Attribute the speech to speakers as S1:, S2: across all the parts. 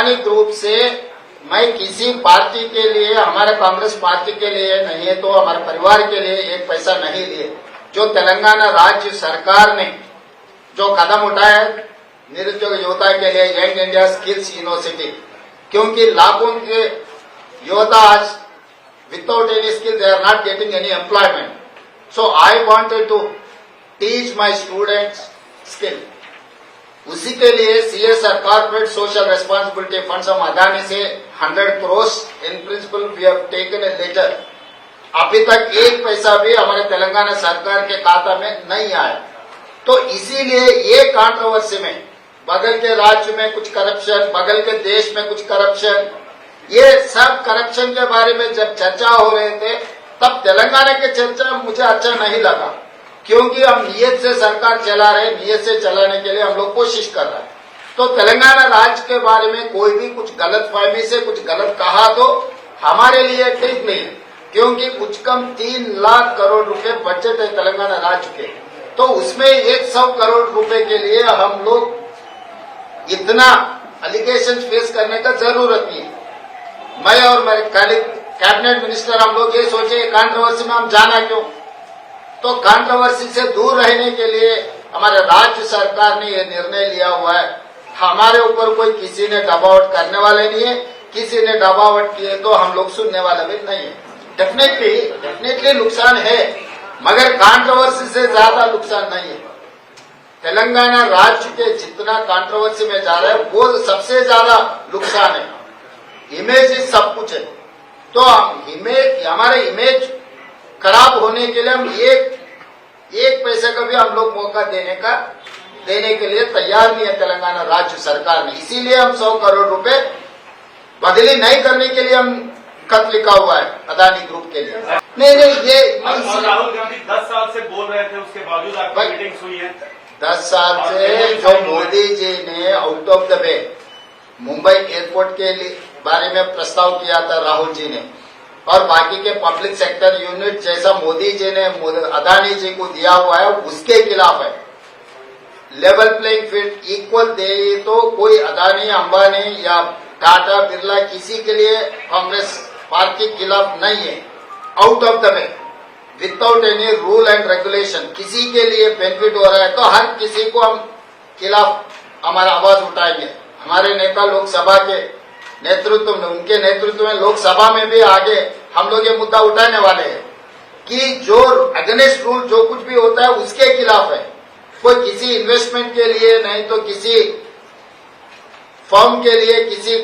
S1: Adani group से मैं किसी पार्टी के लिए, हमारे कांग्रेस पार्टी के लिए नहीं है तो हमारे परिवार के लिए एक पैसा नहीं लिए। जो तेलंगाना राज्य सरकार ने जो कदम उठाया निरुद्योग युवता के लिए यंग इंडिया स्किल्स यूनिवर्सिटी, क्योंकि लाखों के युवता आज without any skill they are not getting any employment. So I wanted to teach my students skill. उसी के लिए CSR corporate social responsibility fund हम अदानी से 100 crore in principle we have taken a letter. अभी तक एक पैसा भी हमारे तेलंगाना सरकार के खाता में नहीं आया। तो इसीलिए ये कंट्रोवर्सी में बगल के राज्य में कुछ करप्शन, बगल के देश में कुछ करप्शन, ये सब करप्शन के बारे में जब चर्चा हो रहे थे तब तेलंगाना के चर्चा मुझे अच्छा नहीं लगा, क्योंकि हम नियत से सरकार चला रहे, नियत से चलाने के लिए हम लोग कोशिश कर रहे हैं। तो तेलंगाना राज्य के बारे में कोई भी कुछ गलत फहमी से कुछ गलत कहा तो हमारे लिए ठीक नहीं, क्योंकि कुछ कम 3 लाख करोड़ रुपए बजट है तेलंगाना राज्य के। तो उसमें 100 करोड़ रुपए के लिए हम लोग इतना एलिगेशन फेस करने का जरूरत नहीं है। मैं और मेरे कैबिनेट मिनिस्टर हम लोग ये सोचे कंट्रोवर्सी में हम जाना क्यों। तो कंट्रोवर्सी से दूर रहने के लिए हमारे राज्य सरकार ने यह निर्णय लिया हुआ है। हमारे ऊपर कोई किसी ने दबावट करने वाले नहीं है, किसी ने दबावट किए तो हम लोग सुनने वाले भी नहीं है। डेफिनेटली नुकसान है, मगर कंट्रोवर्सी से ज्यादा नुकसान नहीं है। तेलंगाना राज्य के जितना कंट्रोवर्सी में जा रहा है वो सबसे ज्यादा नुकसान है। इमेज ही सब कुछ है। तो हमारे इमेज खराब होने के लिए हम एक पैसे का भी हम लोग मौका देने के लिए तैयार नहीं है तेलंगाना राज्य सरकार ने। इसीलिए हम 100 करोड़ रुपए बदली नहीं करने के लिए हम खत लिखा हुआ है अदानी ग्रुप के लिए। नहीं ये
S2: राहुल गांधी 10 साल से बोल रहे थे, उसके बावजूद आपकी मीटिंग्स हुई है।
S1: 10 साल से जो मोदी जी ने out of the way Mumbai airport के बारे में प्रस्ताव किया था राहुल जी ने, और बाकी के पब्लिक सेक्टर यूनिट जैसा मोदी जी ने अदानी जी को दिया हुआ है उसके खिलाफ है। लेवल प्लेइंग फील्ड इक्वल दे तो कोई अदानी, अंबानी या टाटा बिरला किसी के लिए कांग्रेस पार्टी के खिलाफ नहीं है। Out of the way without any rule and regulation किसी के लिए बेनिफिट हो रहा है तो हर किसी को हम खिलाफ हमारा आवाज उठाएंगे। हमारे नेता लोकसभा के नेतृत्व में, उनके नेतृत्व में लोकसभा में भी आगे हम लोग ये मुद्दा उठाने वाले हैं कि जो अगेंस्ट रूल जो कुछ भी होता है उसके खिलाफ है। कोई किसी इन्वेस्टमेंट के लिए नहीं तो किसी फर्म के लिए, किसी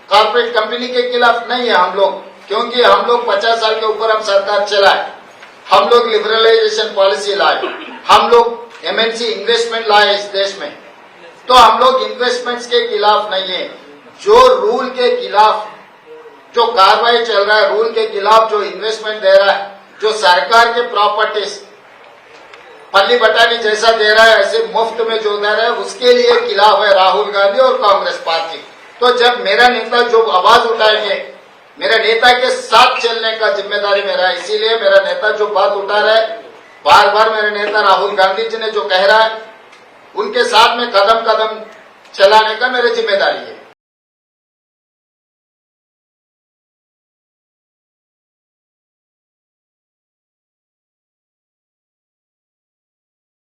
S1: कॉर्पोरेट कंपनी के खिलाफ नहीं है हम लोग, क्योंकि हम लोग 50 साल के ऊपर हम सरकार चलाए, हम लोग लिबरलाइजेशन पॉलिसी लाए, हम लोग एमएनसी इन्वेस्टमेंट लाए इस देश में। तो हम लोग इन्वेस्टमेंट्स के खिलाफ नहीं है। जो रूल के खिलाफ जो कार्रवाई चल रहा है, रूल के खिलाफ जो इन्वेस्टमेंट दे रहा है, जो सरकार के प्रॉपर्टीज पल्ली बटानी जैसा दे रहा है, ऐसे मुफ्त में जो दे रहा है, उसके लिए खिलाफ है राहुल गांधी और कांग्रेस पार्टी। तो जब मेरा नेता जो आवाज उठाएंगे, मेरे नेता के साथ चलने का जिम्मेदारी मेरा है। इसीलिए मेरा नेता जो बात उठा रहा है, बार बार मेरे नेता राहुल गांधी जी ने जो कह रहा है, उनके साथ में कदम कदम चलाने का मेरी जिम्मेदारी है।